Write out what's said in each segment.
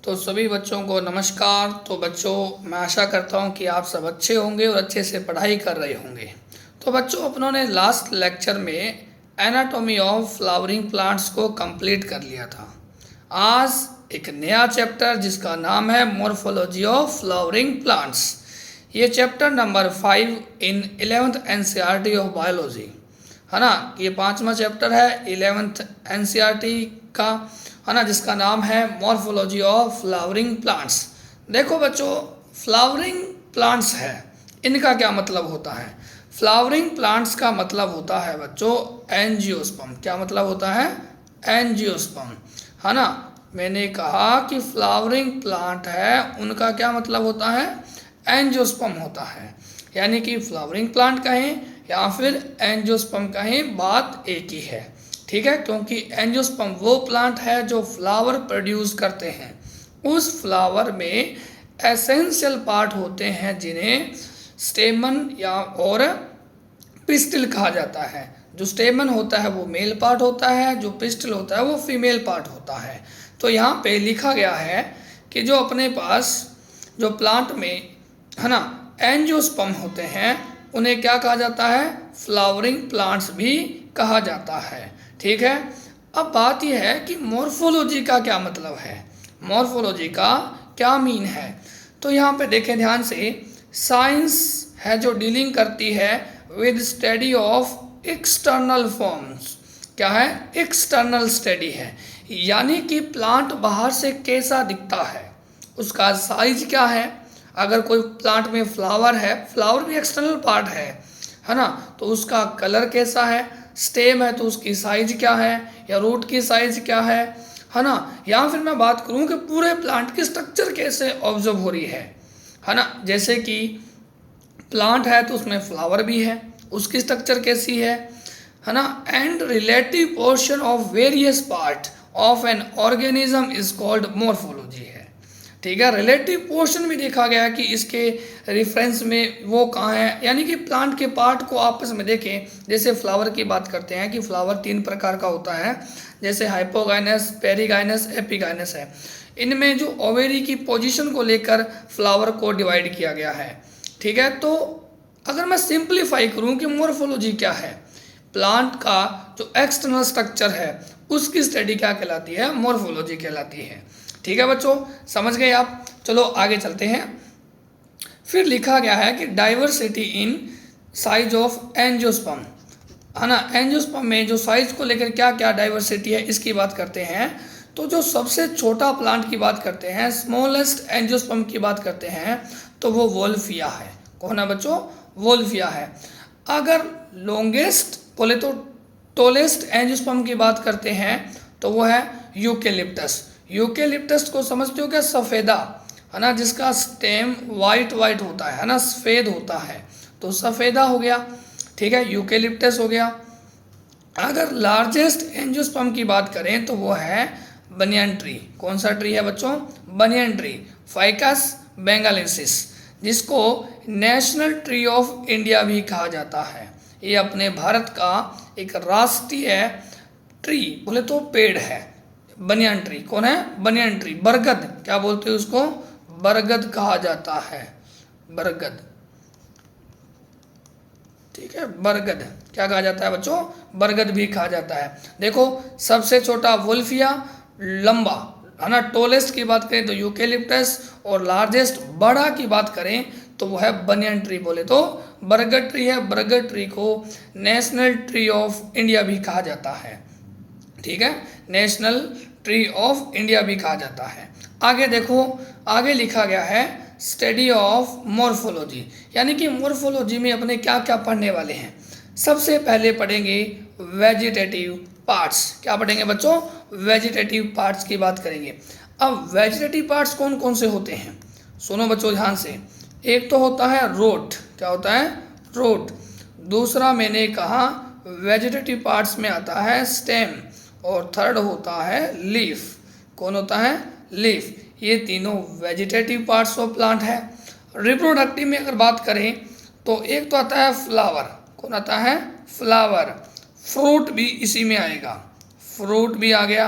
तो सभी बच्चों को नमस्कार। तो बच्चों, मैं आशा करता हूँ कि आप सब अच्छे होंगे और अच्छे से पढ़ाई कर रहे होंगे। तो बच्चों, अपनों ने लास्ट लेक्चर में एनाटॉमी ऑफ फ्लावरिंग प्लांट्स को कंप्लीट कर लिया था। आज एक नया चैप्टर जिसका नाम है मॉर्फोलॉजी ऑफ फ्लावरिंग प्लांट्स। ये chapter number 5 in 11th NCERT of biology है ना। ये 5वां चैप्टर है 11th NCERT का, है ना, जिसका नाम है मॉर्फोलॉजी ऑफ फ्लावरिंग प्लांट्स। देखो बच्चों, फ्लावरिंग प्लांट्स है, इनका क्या मतलब होता है? फ्लावरिंग प्लांट्स का मतलब होता है बच्चों एंजियोस्पर्म। क्या मतलब होता है? एंजियोस्पर्म, है ना। मैंने कहा कि फ्लावरिंग प्लांट है, उनका क्या मतलब होता है? एंजियोस्पर्म होता है। यानी कि फ्लावरिंग प्लांट कहें या फिर एंजियोस्पर्म कहें, बात एक ही है। ठीक है, क्योंकि एंजियोस्पर्म वो प्लांट है जो फ्लावर प्रोड्यूस करते हैं। उस फ्लावर में एसेंशियल पार्ट होते हैं जिन्हें स्टेमन या और पिस्टिल कहा जाता है। जो स्टेमन होता है वो मेल पार्ट होता है, जो पिस्टिल होता है वो फीमेल पार्ट होता है। तो यहाँ पे लिखा गया है कि जो अपने पास जो प्लांट में, है ना, एंजियोस्पर्म होते हैं, उन्हें क्या कहा जाता है? फ्लावरिंग प्लांट्स भी कहा जाता है। ठीक है, अब बात यह है कि मॉर्फोलॉजी का क्या मतलब है, मॉर्फोलॉजी का क्या मीन है। तो यहाँ पे देखें ध्यान से, साइंस है जो डीलिंग करती है with study of external forms. क्या है? एक्सटर्नल स्टडी है, यानी कि प्लांट बाहर से कैसा दिखता है, उसका साइज क्या है। अगर कोई प्लांट में फ्लावर है, फ्लावर भी एक्सटर्नल पार्ट है ना, तो उसका कलर कैसा है। स्टेम है तो उसकी साइज क्या है, या रूट की साइज क्या है ना। या फिर मैं बात करूं कि पूरे प्लांट की स्ट्रक्चर कैसे ऑब्जर्व हो रही है ना। जैसे कि प्लांट है तो उसमें फ्लावर भी है, उसकी स्ट्रक्चर कैसी है ना। And relative portion of various part of an organism is called morphology है। ठीक है, रिलेटिव पोर्शन भी देखा गया कि इसके रेफरेंस में वो कहाँ है, यानी कि प्लांट के पार्ट को आपस में देखें। जैसे फ्लावर की बात करते हैं कि फ्लावर 3 प्रकार का होता है, जैसे हाइपोगाइनस, पेरीगाइनस, एपिगाइनस है। इनमें जो ओवेरी की पोजीशन को लेकर फ्लावर को डिवाइड किया गया है। ठीक है, तो अगर मैं सिंप्लीफाई करूं कि मॉर्फोलॉजी क्या है, प्लांट का जो एक्सटर्नल स्ट्रक्चर है उसकी स्टडी क्या कहलाती है? मॉर्फोलॉजी कहलाती है। ठीक है बच्चों, समझ गए आप? चलो आगे चलते हैं। फिर लिखा गया है कि diversity in size of angiosperm, है ना। एंजियोस्पर्म में जो साइज को लेकर क्या क्या डाइवर्सिटी है, इसकी बात करते हैं। तो जो सबसे छोटा प्लांट की बात करते हैं, स्मॉलेस्ट एंजियोस्पर्म की बात करते हैं, तो वो वोल्फिया है। कौन है बच्चों? वोल्फिया है। अगर लॉन्गेस्ट बोले तो टोलेस्ट एंजियोस्पर्म की बात करते हैं तो वो है यूकेलिप्टस। यूकेलिप्टस को समझते हो क्या? सफ़ेदा, है ना, जिसका स्टेम वाइट होता है ना, सफ़ेद होता है, तो सफ़ेदा हो गया। ठीक है, यूकेलिप्टस हो गया। अगर लार्जेस्ट एंजियोस्पर्म की बात करें तो वो है बनियन ट्री। कौन सा ट्री है बच्चों? बनियन ट्री, फाइकस बेंगालेंसिस, जिसको नेशनल ट्री ऑफ इंडिया भी कहा जाता है। ये अपने भारत का एक राष्ट्रीय ट्री बोले तो पेड़ है, बनियन ट्री। कौन है? Banyan tree. बरगद, क्या बोलते हैं उसको? बरगद कहा जाता है, बरगद। ठीक है, बरगद क्या कहा जाता है बच्चों? बरगद भी कहा जाता है। देखो, सबसे छोटा वोल्फिया, लंबा, है ना, टोलेस्ट की बात करें तो यूकेलिप्टस, और लार्जेस्ट बड़ा की बात करें तो वो है बनियन ट्री, बोले तो बरगद ट्री है। बरगद ट्री को नेशनल ट्री ऑफ इंडिया भी कहा जाता है। ठीक है, नेशनल ट्री ऑफ इंडिया भी कहा जाता है। आगे देखो, आगे लिखा गया है स्टडी ऑफ मॉर्फोलॉजी, यानी कि मॉर्फोलॉजी में अपने क्या क्या पढ़ने वाले हैं। सबसे पहले पढ़ेंगे वेजिटेटिव पार्ट्स। क्या पढ़ेंगे बच्चों? वेजिटेटिव पार्ट्स की बात करेंगे। अब वेजिटेटिव पार्ट्स कौन कौन से होते हैं, सुनो बच्चों ध्यान से। एक तो होता है रूट। क्या होता है? रूट। दूसरा मैंने कहा वेजिटेटिव पार्ट्स में आता है स्टेम, और थर्ड होता है लीफ। कौन होता है? लीफ। ये तीनों वेजिटेटिव पार्ट्स ऑफ प्लांट है। रिप्रोडक्टिव में अगर बात करें तो एक तो आता है फ्लावर। कौन आता है? फ्लावर। फ्रूट भी इसी में आएगा, फ्रूट भी आ गया।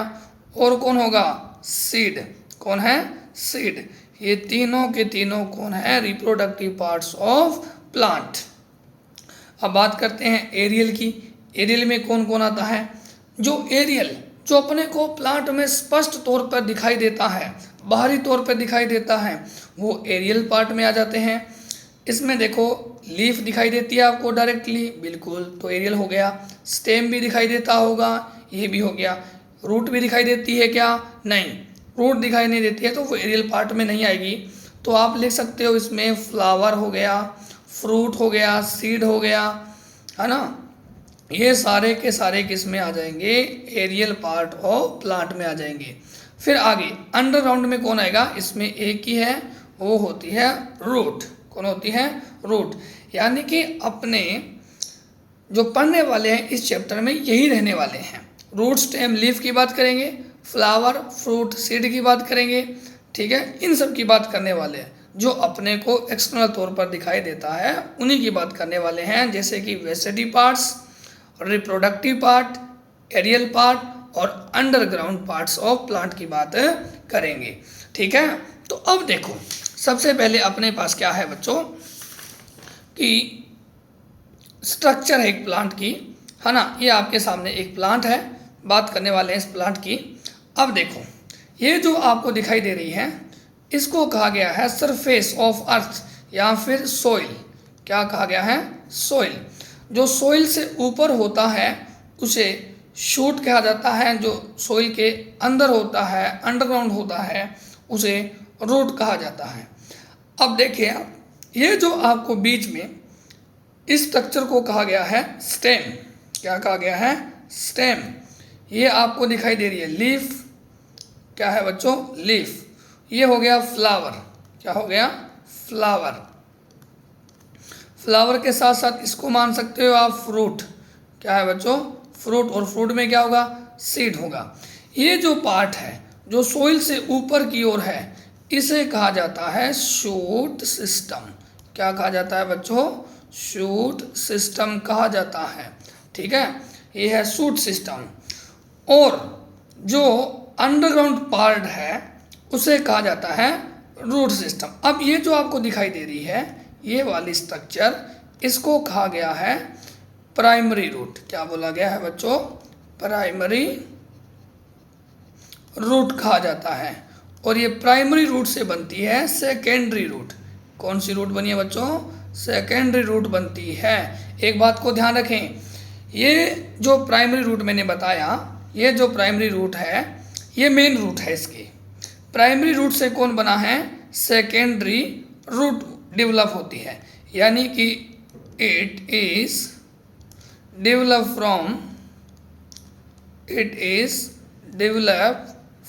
और कौन होगा? सीड। कौन है? सीड। ये तीनों के तीनों कौन है? Reproductive parts of plant. अब बात करते हैं एरियल की। एरियल में कौन कौन आता है? जो एरियल, जो अपने को प्लांट में स्पष्ट तौर पर दिखाई देता है, बाहरी तौर पर दिखाई देता है, वो एरियल पार्ट में आ जाते हैं। इसमें देखो लीफ दिखाई देती है आपको डायरेक्टली, बिल्कुल, तो एरियल हो गया। स्टेम भी दिखाई देता होगा, ये भी हो गया। रूट भी दिखाई देती है क्या? नहीं, रूट दिखाई नहीं देती है तो वो एरियल पार्ट में नहीं आएगी। तो आप लिख सकते हो इसमें फ्लावर हो गया, फ्रूट हो गया, सीड हो गया, है ना, ये सारे के सारे किस में आ जाएंगे? एरियल पार्ट ऑफ प्लांट में आ जाएंगे। फिर आगे अंडरग्राउंड में कौन आएगा? इसमें एक ही है, वो होती है रूट। कौन होती है? रूट। यानी कि अपने जो पढ़ने वाले हैं इस चैप्टर में यही रहने वाले हैं। रूट, स्टेम, लीफ की बात करेंगे, फ्लावर, फ्रूट, सीड की बात करेंगे, ठीक है, इन सब की बात करने वाले हैं। जो अपने को एक्सटर्नल तौर पर दिखाई देता है उन्हीं की बात करने वाले हैं, जैसे कि vegetative parts, reproductive part, aerial part और अंडरग्राउंड पार्ट्स ऑफ प्लांट की बात करेंगे। ठीक है, तो अब देखो सबसे पहले अपने पास क्या है बच्चों कि स्ट्रक्चर है एक प्लांट की, है ना। ये आपके सामने एक प्लांट है, बात करने वाले हैं इस प्लांट की। अब देखो ये जो आपको दिखाई दे रही है इसको कहा गया है सरफेस ऑफ अर्थ या फिर सोइल। क्या कहा गया है? सोइल। जो सोइल से ऊपर होता है उसे शूट कहा जाता है, जो सोइल के अंदर होता है, अंडरग्राउंड होता है, उसे रूट कहा जाता है। अब देखिए आप, ये जो आपको बीच में इस स्ट्रक्चर को कहा गया है स्टेम। क्या कहा गया है? स्टेम। ये आपको दिखाई दे रही है लीफ। क्या है बच्चों? लीफ। ये हो गया फ्लावर। क्या हो गया? फ्लावर। फ्लावर के साथ साथ इसको मान सकते हो आप फ्रूट। क्या है बच्चों? फ्रूट। और फ्रूट में क्या होगा? सीड होगा। ये जो पार्ट है जो सोइल से ऊपर की ओर है इसे कहा जाता है शूट सिस्टम। क्या कहा जाता है बच्चों? शूट सिस्टम कहा जाता है। ठीक है, ये है शूट सिस्टम। और जो अंडरग्राउंड पार्ट है उसे कहा जाता है रूट सिस्टम। अब ये जो आपको दिखाई दे रही है ये वाली स्ट्रक्चर, इसको कहा गया है प्राइमरी रूट। क्या बोला गया है बच्चों? प्राइमरी रूट कहा जाता है। और ये प्राइमरी रूट से बनती है सेकेंडरी रूट। कौन सी रूट बनी है बच्चों? सेकेंडरी रूट बनती है। एक बात को ध्यान रखें, ये जो प्राइमरी रूट मैंने बताया, ये जो प्राइमरी रूट है ये मेन रूट है। इसकी प्राइमरी रूट से कौन बना है? सेकेंडरी रूट डेवलप होती है। यानी कि it is develop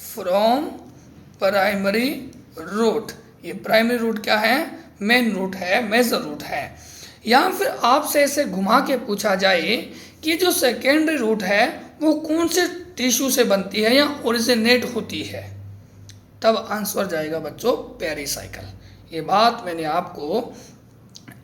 from primary root. ये प्राइमरी रूट क्या है? मेन रूट है, मेजर रूट है। या फिर आपसे ऐसे घुमा के पूछा जाए कि जो सेकेंडरी रूट है वो कौन से टिश्यू से बनती है या ओरिजिनेट होती है, तब आंसर जाएगा बच्चों पेरिसाइकल। ये बात मैंने आपको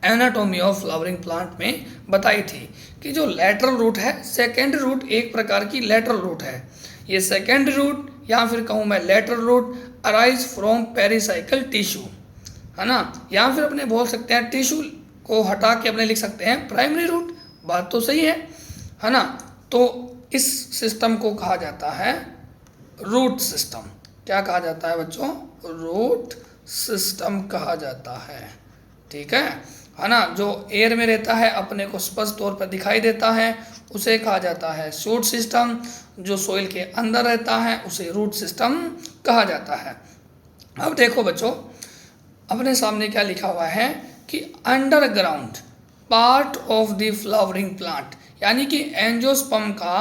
एनाटॉमी ऑफ फ्लावरिंग प्लांट में बताई थी कि जो लेटरल रूट है, सेकेंडरी रूट एक प्रकार की लेटरल रूट है। ये सेकेंडरी रूट या फिर कहूँ मैं lateral root arise from pericycle tissue, है ना। या फिर अपने बोल सकते हैं टिश्यू को हटा के अपने लिख सकते हैं प्राइमरी रूट। बात तो सही है ना। तो इस सिस्टम को कहा जाता है रूट सिस्टम। क्या कहा जाता है बच्चों? रूट सिस्टम कहा जाता है। ठीक है ना। जो एयर में रहता है अपने को स्पष्ट तौर पर दिखाई देता है उसे कहा जाता है शूट सिस्टम। जो सोइल के अंदर रहता है उसे रूट सिस्टम कहा जाता है। अब देखो बच्चों, अपने सामने क्या लिखा हुआ है कि underground part of the flowering plant, यानी कि एंजियोस्पर्म का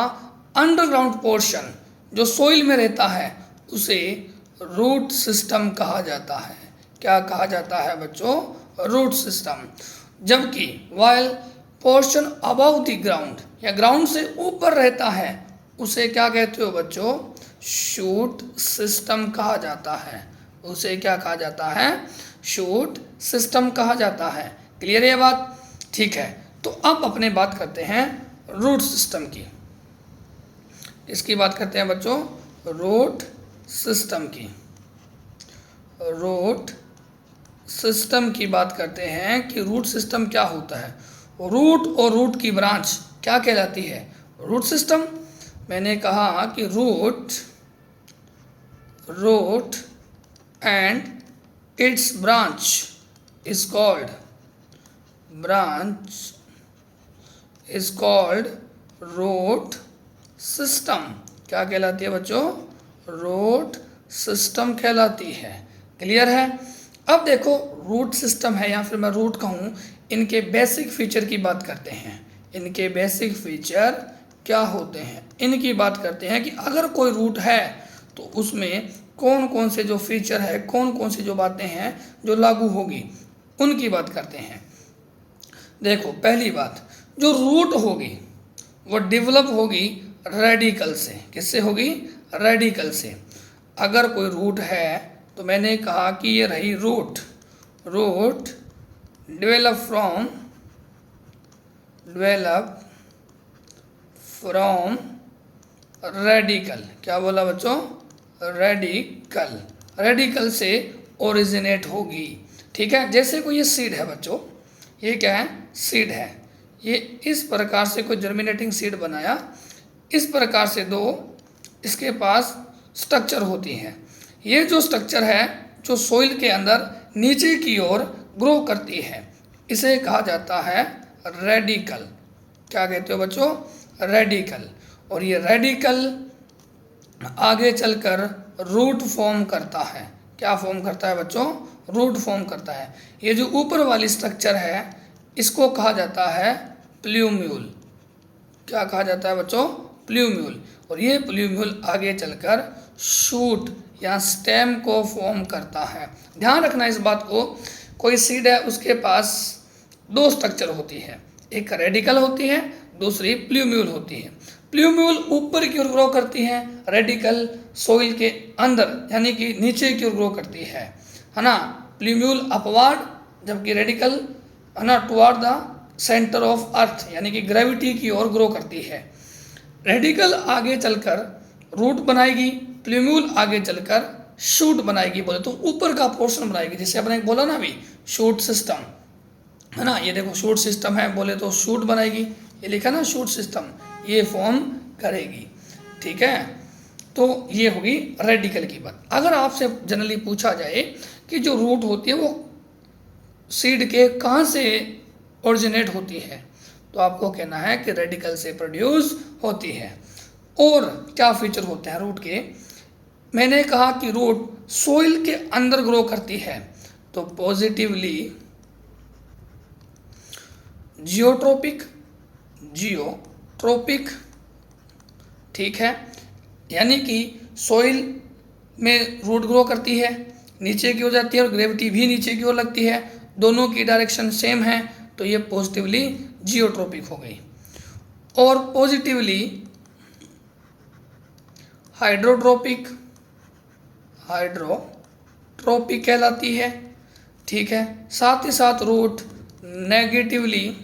अंडरग्राउंड पोर्शन जो सोइल में रहता है उसे रूट सिस्टम कहा जाता है। क्या कहा जाता है बच्चों? Root system. जबकि while portion above the ground या ग्राउंड से ऊपर रहता है उसे क्या कहते हो बच्चों? शूट सिस्टम कहा जाता है। उसे क्या कहा जाता है? शूट सिस्टम कहा जाता है। क्लियर है ये बात? ठीक है, तो अब अपने बात करते हैं रूट सिस्टम की। इसकी बात करते हैं बच्चों? रूट सिस्टम की। रूट सिस्टम की बात करते हैं कि रूट सिस्टम क्या होता है। रूट और रूट की ब्रांच क्या कहलाती है? Root system. मैंने कहा कि root and its branch is called root system. क्या कहलाती है बच्चों? रूट सिस्टम कहलाती है। क्लियर है? अब देखो रूट सिस्टम है या फिर मैं रूट कहूँ, इनके बेसिक फीचर की बात करते हैं। इनके बेसिक फीचर क्या होते हैं इनकी बात करते हैं कि अगर कोई रूट है तो उसमें कौन कौन से जो फीचर है, कौन कौन सी जो बातें हैं जो लागू होगी, उनकी बात करते हैं। देखो पहली बात, जो रूट होगी वो डेवलप होगी रेडिकल से। किससे होगी? रेडिकल से। अगर कोई रूट है तो मैंने कहा कि ये रही रूट डेवलप फ्रॉम रेडिकल। क्या बोला बच्चों? रेडिकल से ओरिजिनेट होगी। ठीक है? जैसे कोई ये सीड है बच्चों, ये क्या है? सीड है। ये इस प्रकार से कोई जर्मिनेटिंग सीड बनाया, इस प्रकार से दो इसके पास स्ट्रक्चर होती हैं। ये जो स्ट्रक्चर है जो सोइल के अंदर नीचे की ओर ग्रो करती है, इसे कहा जाता है रेडिकल। क्या कहते हो बच्चों? रेडिकल। और ये रेडिकल आगे चलकर रूट फॉर्म करता है। क्या फॉर्म करता है बच्चों? रूट फॉर्म करता है। ये जो ऊपर वाली स्ट्रक्चर है इसको कहा जाता है प्ल्यूम्यूल। क्या कहा जाता है बच्चों? प्ल्यूम्यूल। और ये प्ल्यूम्यूल आगे चलकर शूट या स्टेम को फॉर्म करता है। ध्यान रखना इस बात को, कोई सीड है उसके पास दो स्ट्रक्चर होती है, एक रेडिकल होती है, दूसरी प्ल्यूम्यूल होती है। प्ल्यूम्यूल ऊपर की ओर ग्रो करती है, रेडिकल सोइल के अंदर यानी कि नीचे की ओर ग्रो करती है ना। प्ल्यूम्यूल अपवार्ड, जबकि रेडिकल है ना toward the centre of earth यानी कि ग्रेविटी की ओर ग्रो करती है। रेडिकल आगे चलकर रूट बनाएगी, प्ल्यूम्यूल आगे चलकर शूट बनाएगी। बोले तो ऊपर का पोर्शन बनाएगी, जिसे अपने बोला ना अभी शूट सिस्टम है ना। ये देखो शूट सिस्टम है, बोले तो शूट बनाएगी। ये लिखा ना शूट सिस्टम, ये फॉर्म करेगी। ठीक है? तो ये होगी रेडिकल की बात। अगर आपसे जनरली पूछा जाए कि जो रूट होती है वो सीड के कहाँ से ओरिजिनेट होती है, तो आपको कहना है कि रेडिकल से प्रोड्यूस होती है। और क्या फीचर होते हैं रूट के? मैंने कहा कि रूट सोइल के अंदर ग्रो करती है, तो पॉजिटिवली जियोट्रोपिक। ठीक है? यानी कि सोइल में रूट ग्रो करती है, नीचे की ओर जाती है और ग्रेविटी भी नीचे की ओर लगती है, दोनों की डायरेक्शन सेम है, तो ये पॉजिटिवली जियोट्रोपिक हो गई। और पॉजिटिवली हाइड्रोट्रोपिक कहलाती है। ठीक है? साथ ही साथ रूट नेगेटिवली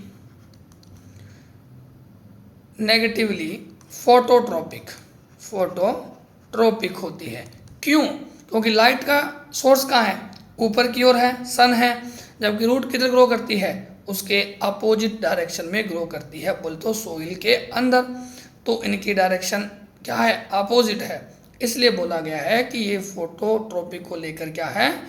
फोटोट्रोपिक होती है। क्यों? क्योंकि लाइट का सोर्स कहाँ है? ऊपर की ओर है, सन है। जबकि रूट किधर ग्रो करती है? उसके अपोजिट डायरेक्शन में ग्रो करती है, बोल तो सोइल के अंदर। तो इनकी डायरेक्शन क्या है? अपोजिट है। इसलिए बोला गया है कि ये फोटोट्रोपिक को लेकर क्या है?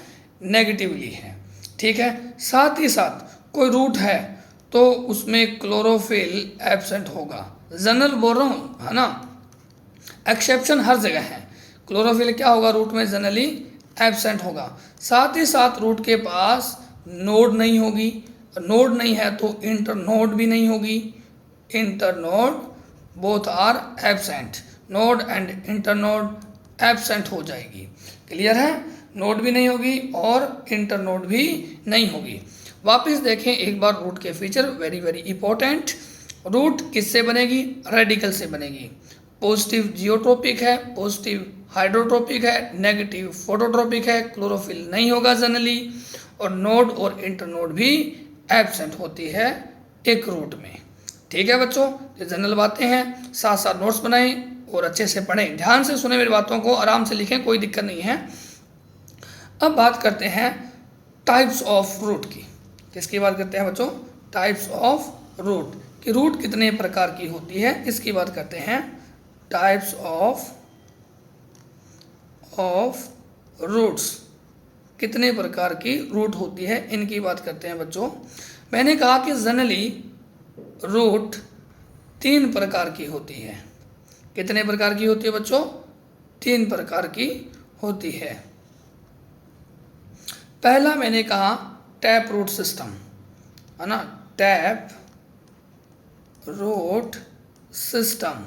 नेगेटिवली है। ठीक है? साथ ही साथ कोई रूट है तो उसमें क्लोरोफिल एब्सेंट होगा। जनरल बोल रहा हूँ है ना, एक्सेप्शन हर जगह है। क्लोरोफिल क्या होगा? रूट में जनरली एब्सेंट होगा। साथ ही साथ रूट के पास नोड नहीं होगी, नोड नहीं है तो इंटरनोड भी नहीं होगी। Internode both are absent, node and internode absent हो जाएगी। क्लियर है? नोड भी नहीं होगी और इंटरनोड भी नहीं होगी। वापस देखें एक बार रूट के feature, very very important. Root किससे बनेगी? रेडिकल से बनेगी। पॉजिटिव जियोट्रोपिक है, पॉजिटिव हाइड्रोट्रोपिक है, नेगेटिव फोटोट्रोपिक है, क्लोरोफिल नहीं होगा जनरली, और नोड और इंटरनोड भी एब्सेंट होती है एक रूट में। ठीक है बच्चों, ये जनरल बातें हैं, साथ साथ नोट्स बनाएं और अच्छे से पढ़ें। ध्यान से सुने मेरी बातों को, आराम से लिखें, कोई दिक्कत नहीं है। अब बात करते हैं टाइप्स ऑफ रूट की। किसकी बात करते हैं बच्चों? टाइप्स ऑफ रूट कि रूट कितने प्रकार की होती है, इसकी बात करते हैं। टाइप्स ऑफ रूट्स, कितने प्रकार की रूट होती है, इनकी बात करते हैं बच्चों। मैंने कहा कि जनरली रूट 3 प्रकार की होती है। कितने प्रकार की होती है बच्चों? 3 प्रकार की होती है। पहला मैंने कहा टैप रूट सिस्टम, है ना, टैप रूट सिस्टम।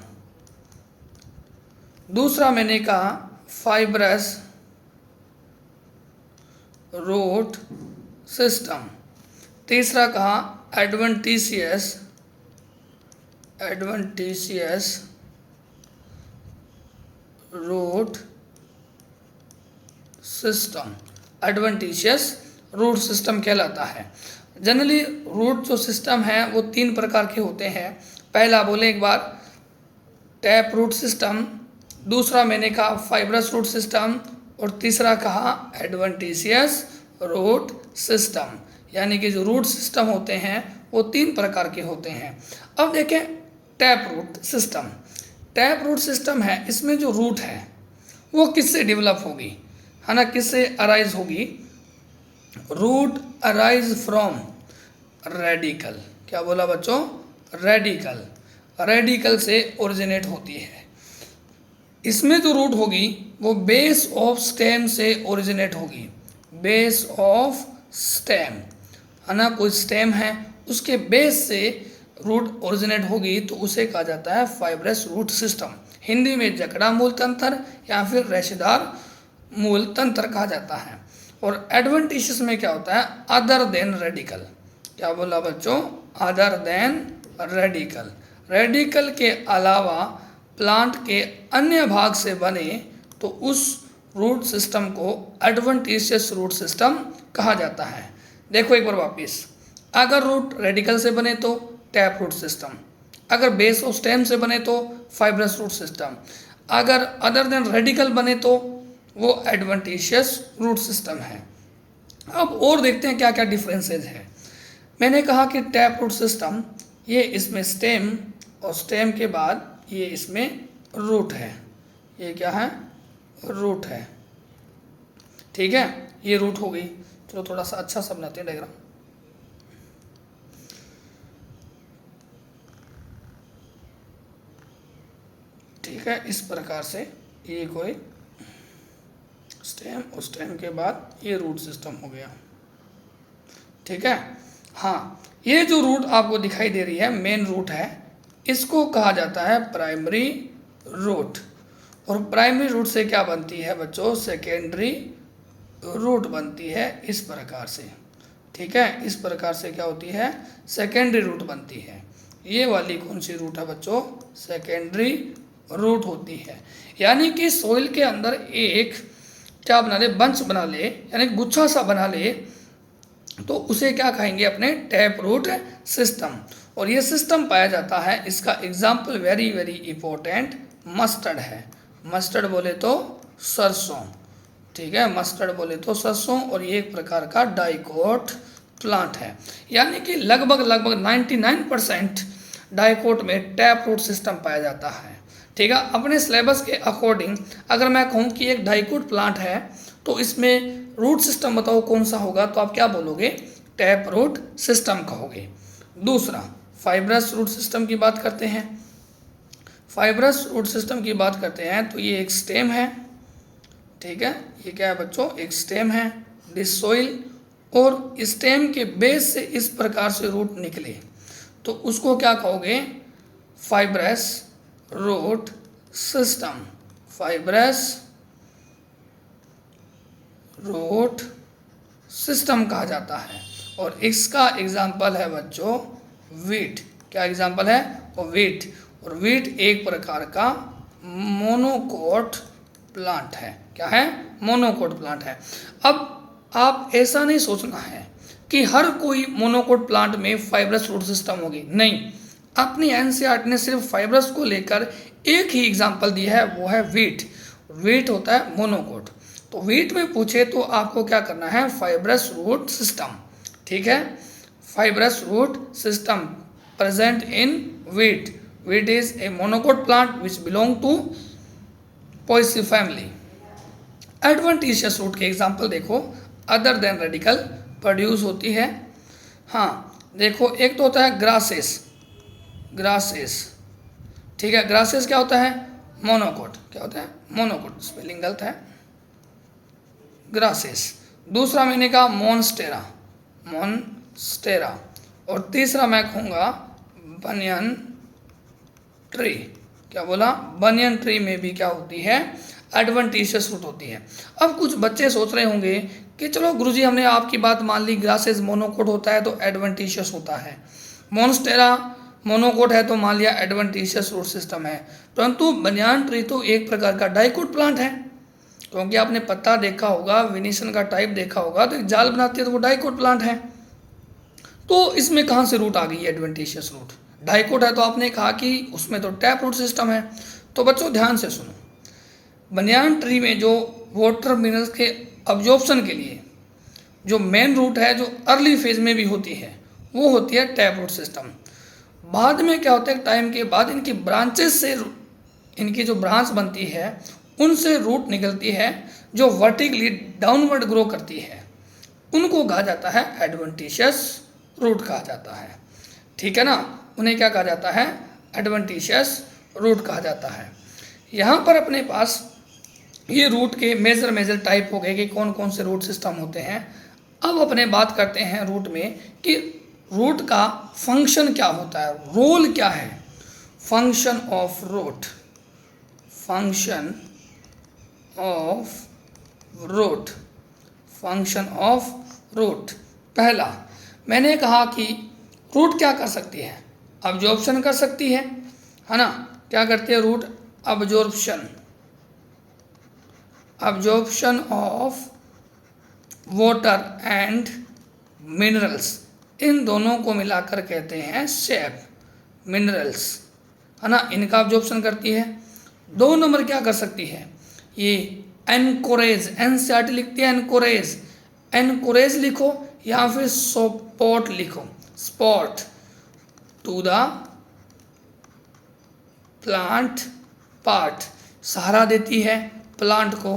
दूसरा मैंने कहा फाइब्रस रूट सिस्टम। तीसरा कहा adventitious root system. Adventitious root system कहलाता है। जनरली रूट जो सिस्टम है वो 3 प्रकार के होते हैं। पहला बोले एक बार टैप रूट सिस्टम, दूसरा मैंने कहा फाइब्रस रूट सिस्टम, और तीसरा कहा एडवेंटिशियस रूट सिस्टम। यानी कि जो रूट सिस्टम होते हैं वो 3 प्रकार के होते हैं। अब देखें tap root system. Tap root system है, इसमें जो रूट है वो किससे डेवलप होगी, है ना, किससे अराइज होगी? Root arise from radicle. क्या बोला बच्चों? रेडिकल। रेडिकल से ओरिजिनेट होती है। इसमें जो रूट होगी वो बेस ऑफ स्टेम से ओरिजिनेट होगी। बेस ऑफ स्टेम, है ना, कोई स्टेम है उसके बेस से रूट ओरिजिनेट होगी तो उसे कहा जाता है फाइब्रस रूट सिस्टम। हिंदी में जकड़ा मूल तंत्र या फिर रेशेदार मूल तंत्र कहा जाता है। और एडवेंटिशियस में क्या होता है? Other than radical. क्या बोला बच्चों? Other than radical. रेडिकल के अलावा प्लांट के अन्य भाग से बने तो उस रूट सिस्टम को एडवेंटिशियस रूट सिस्टम कहा जाता है। देखो एक बार वापिस, अगर रूट रेडिकल से बने तो टैप रूट सिस्टम, अगर बेस ऑफ स्टेम से बने तो फाइब्रस रूट सिस्टम, अगर अदर देन रेडिकल बने तो वो एडवेंटिशियस रूट सिस्टम है। अब और देखते हैं क्या क्या डिफरेंसेस है। मैंने कहा कि टैप रूट सिस्टम ये इसमें स्टेम, और स्टेम के बाद ये इसमें रूट है। ये क्या है? रूट है। ठीक है, ये रूट हो गई। चलो थोड़ा सा अच्छा सा बनाते हैं डायग्राम। ठीक है, इस प्रकार से ये कोई स्टेम, और स्टेम के बाद ये रूट सिस्टम हो गया। ठीक है, हाँ, ये जो रूट आपको दिखाई दे रही है मेन रूट है, इसको कहा जाता है प्राइमरी रूट। और प्राइमरी रूट से क्या बनती है बच्चों? सेकेंडरी रूट बनती है इस प्रकार से। ठीक है, इस प्रकार से क्या होती है? सेकेंडरी रूट बनती है। ये वाली कौन सी रूट है बच्चों? सेकेंडरी रूट होती है। यानी कि सोइल के अंदर एक क्या बना ले? बंच बना ले, यानी गुच्छा सा बना ले, तो उसे क्या कहेंगे? अपने टैप रूट सिस्टम। और ये सिस्टम पाया जाता है, इसका example very very important mustard है। मस्टर्ड बोले तो सरसों। ठीक है, मस्टर्ड बोले तो सरसों, और ये एक प्रकार का डाइकोट प्लांट है। यानी कि लगभग 99% डाइकोट में टैप रूट सिस्टम पाया जाता है। ठीक है, अपने सिलेबस के अकॉर्डिंग अगर मैं कहूँ कि एक डाइकोट प्लांट है तो इसमें रूट सिस्टम बताओ कौन सा होगा, तो आप क्या बोलोगे? टैप रूट सिस्टम कहोगे। दूसरा फाइब्रस रूट सिस्टम की बात करते हैं। फाइब्रस रूट सिस्टम की बात करते हैं तो ये एक स्टेम है। ठीक है, ये क्या है बच्चों? एक स्टेम है, दिस सोइल, और स्टेम के बेस से इस प्रकार से रूट निकले तो उसको क्या कहोगे? Fibrous root system. Fibrous root system कहा जाता है। और इसका एग्जाम्पल है बच्चों वीट। क्या एग्जाम्पल है? वो वीट। और वीट एक प्रकार का मोनोकोट प्लांट है। क्या है? मोनोकोट प्लांट है। अब आप ऐसा नहीं सोचना है कि हर कोई मोनोकोट प्लांट में फाइब्रस रूट सिस्टम होगी, नहीं। अपनी एनसीईआरटी ने सिर्फ फाइब्रस को लेकर एक ही एग्जाम्पल दिया है, वो है वीट। वीट होता है मोनोकोट। तो व्हीट में पूछे तो आपको क्या करना है, फाइब्रस रूट सिस्टम, ठीक है, fibrous root system present in wheat. Wheat is a monocot plant which belong to Poaceae family. Adventitious root के एग्जाम्पल देखो, अदर देन रेडिकल प्रोड्यूस होती है. हाँ देखो, एक तो होता है ग्रासेस, ग्रासेस, ठीक है, ग्रासेस क्या होता है, मोनोकोट, क्या होता है, मोनोकोट, स्पेलिंग गलत है, ग्रासेस. दूसरा मैंने कहा मोन्स्टेरा, मोन्स्टेरा. और तीसरा मैं कहूँगा बनियन ट्री. क्या बोला, बनियन ट्री में भी क्या होती है, एडवेंटिशियस रूट होती है. अब कुछ बच्चे सोच रहे होंगे कि चलो गुरुजी हमने आपकी बात मान ली, ग्रासेस मोनोकोट होता है तो एडवेंटिशियस होता है, मोन्स्टेरा मोनोकोट है तो मान लिया एडवेंटिशियस रूट सिस्टम है. परंतु बनियान ट्री तो एक प्रकार का डाइकोट प्लांट है, क्योंकि आपने पत्ता देखा होगा, विनीसन का टाइप देखा होगा, तो एक जाल बनाती है तो वो डाइकोट प्लांट है. तो इसमें कहाँ से रूट आ गई एडवेंटिशियस रूट, डाइकोट है तो आपने कहा कि उसमें तो टैप रूट सिस्टम है. तो बच्चों ध्यान से सुनो, बनियान ट्री में जो वाटर मिनरल्स के अब्जॉर्प्शन के लिए जो मेन रूट है, जो अर्ली फेज में भी होती है, वो होती है टैप रूट सिस्टम. बाद में क्या होता है, टाइम के बाद इनकी ब्रांचेस से, इनकी जो ब्रांच बनती है उनसे रूट निकलती है जो वर्टिकली डाउनवर्ड ग्रो करती है, उनको कहा जाता है एडवेंटिशियस रूट कहा जाता है, ठीक है ना. उन्हें क्या कहा जाता है, एडवेंटिशियस रूट कहा जाता है. यहाँ पर अपने पास ये रूट के मेजर टाइप हो गए कि कौन कौन से रूट सिस्टम होते हैं. अब अपने बात करते हैं रूट में कि रूट का फंक्शन क्या होता है, रोल क्या है. Function of root, function of root, function of root. पहला मैंने कहा कि रूट क्या कर सकती है, अब्जॉर्प्शन कर सकती है ना. क्या करती है root, absorption, absorption of water and minerals, इन दोनों को मिलाकर कहते हैं सैप मिनरल्स, है ना, इनका अब्जॉर्प्शन करती है. 2 नंबर क्या कर सकती है, ये एनकोरेज, एनसीईआरटी लिखती है एनकोरेज, एनकोरेज लिखो या फिर सपोर्ट लिखो, support to the plant part, सहारा देती है प्लांट को.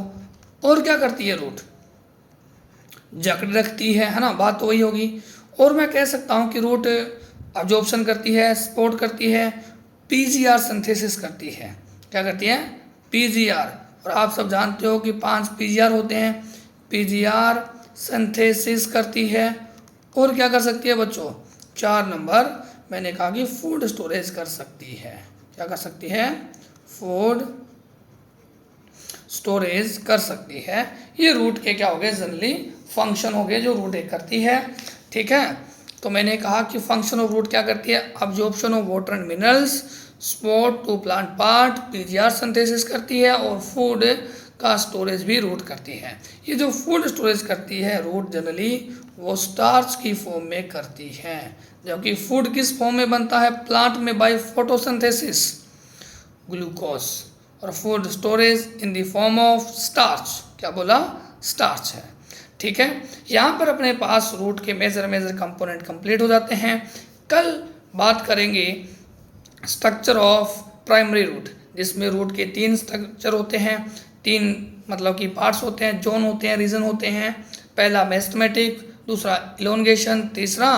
और क्या करती है रूट, जकड़ रखती है ना, बात तो वही होगी. और मैं कह सकता हूँ कि रूट अब्जॉर्प्शन करती है, सपोर्ट करती है, पीजीआर सिंथेसिस करती है. क्या करती है, पीजीआर. और आप सब जानते हो कि 5 पीजीआर होते हैं. पीजीआर सिंथेसिस करती है. और क्या कर सकती है बच्चों, 4 नंबर मैंने कहा कि फूड स्टोरेज कर सकती है. क्या कर सकती है, फूड स्टोरेज कर सकती है. ये रूट के क्या हो गए, जनरली फंक्शन हो गए जो रूट एक करती है, ठीक है. तो मैंने कहा कि फंक्शन ऑफ रूट क्या करती है, absorption of water and minerals, support to plant part, PGR synthesis करती है, और फूड का स्टोरेज भी रूट करती है. ये जो फूड स्टोरेज करती है रूट जनरली वो स्टार्च की फॉर्म में करती है, जबकि फूड किस फॉर्म में बनता है, प्लांट में बाय फोटोसिंथेसिस, ग्लूकोज, और food storage in the form of starch. क्या बोला, स्टार्च है, ठीक है. यहाँ पर अपने पास रूट के मेजर कंपोनेंट कंप्लीट हो जाते हैं. कल बात करेंगे स्ट्रक्चर ऑफ प्राइमरी रूट, जिसमें रूट के 3 स्ट्रक्चर होते हैं, 3 मतलब कि पार्ट्स होते हैं, जोन होते हैं, रीजन होते हैं. पहला मेस्टमेटिक, दूसरा इलोंगेशन, तीसरा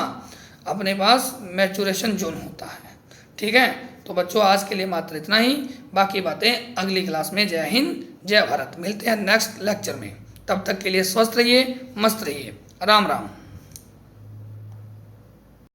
अपने पास मैचुरेशन जोन होता है, ठीक है. तो बच्चों आज के लिए मात्र इतना ही, बाकी बातें अगली क्लास में. जय हिंद, जय भारत. मिलते हैं नेक्स्ट लेक्चर में. तब तक के लिए स्वस्थ रहिए, मस्त रहिए. राम राम.